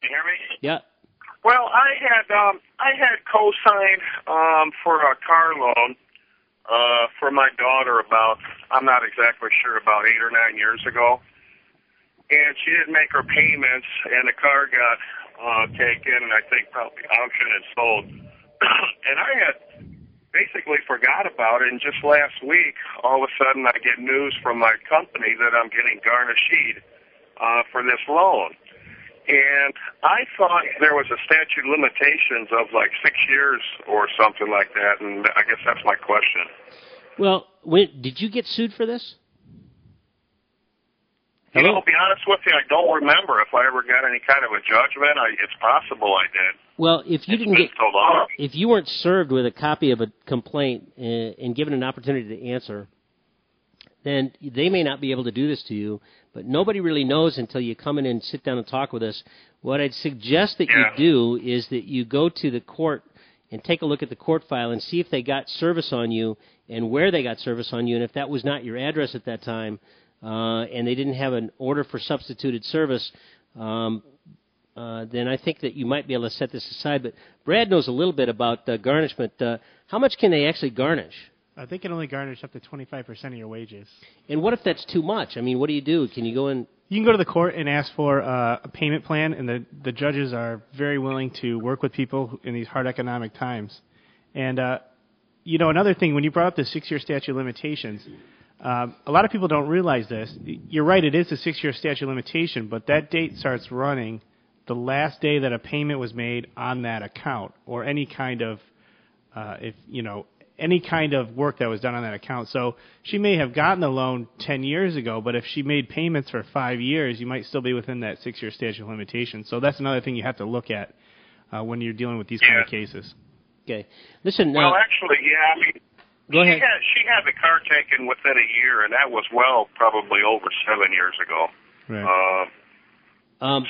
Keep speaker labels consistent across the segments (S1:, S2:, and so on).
S1: You hear me?
S2: Yeah.
S1: Well, I had co-signed for a car loan for my daughter about, I'm not exactly sure, about 8 or 9 years ago. And she didn't make her payments, and the car got taken, and I think probably auctioned and sold. And I had basically forgot about it, and just last week, all of a sudden, I get news from my company that I'm getting garnished for this loan. And I thought there was a statute of limitations of like 6 years or something like that, and I guess that's my question.
S2: Well, did you get sued for this?
S1: You know, to be honest with you, I don't remember if I ever got any kind of a judgment. It's possible I did.
S2: Well, if you didn't get,
S1: so long.
S2: if you weren't served with a copy of a complaint and given an opportunity to answer, then they may not be able to do this to you. But nobody really knows until you come in and sit down and talk with us. What I'd suggest that you do is that you go to the court and take a look at the court file and see if they got service on you and where they got service on you, and if that was not your address at that time, and they didn't have an order for substituted service, then I think that you might be able to set this aside. But Brad knows a little bit about garnishment. How much can they actually garnish?
S3: They can only garnish up to 25% of your wages.
S2: And what if that's too much? I mean, what do you do? Can you go in?
S3: You can go to the court and ask for a payment plan, and the judges are very willing to work with people in these hard economic times. And, another thing, when you brought up the 6-year statute of limitations, a lot of people don't realize this. You're right, it is a 6-year statute of limitation, but that date starts running the last day that a payment was made on that account, or any kind of, any kind of work that was done on that account. So she may have gotten the loan 10 years ago, but if she made payments for 5 years, you might still be within that 6-year statute of limitations. So that's another thing you have to look at when you're dealing with these kind of cases.
S2: Okay. Listen.
S1: Well, actually, I mean,
S2: go ahead.
S1: She had the car taken within a year, and that was probably over 7 years ago.
S3: Right.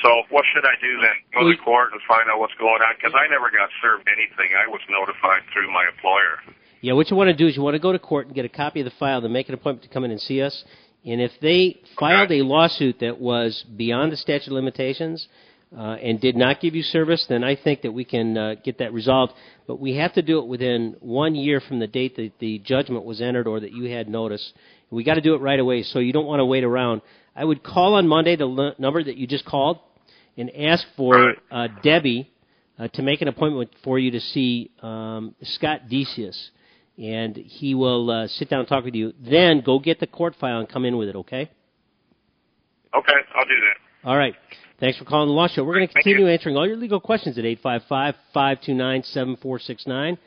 S1: So what should I do then? Go to court and find out what's going on? Because I never got served anything. I was notified through my employer.
S2: Yeah, what you want to do is you want to go to court and get a copy of the file, then make an appointment to come in and see us. And if they filed a lawsuit that was beyond the statute of limitations and did not give you service, then I think that we can get that resolved. But we have to do it within 1 year from the date that the judgment was entered or that you had notice. We got to do it right away, so you don't want to wait around. I would call on Monday the number that you just called and ask for Debbie to make an appointment for you to see Scott Decius. And he will sit down and talk with you. Then go get the court file and come in with it, okay?
S1: Okay, I'll do that.
S2: All right. Thanks for calling the Law Show. We're going to continue answering all your legal questions at 855-529-7469.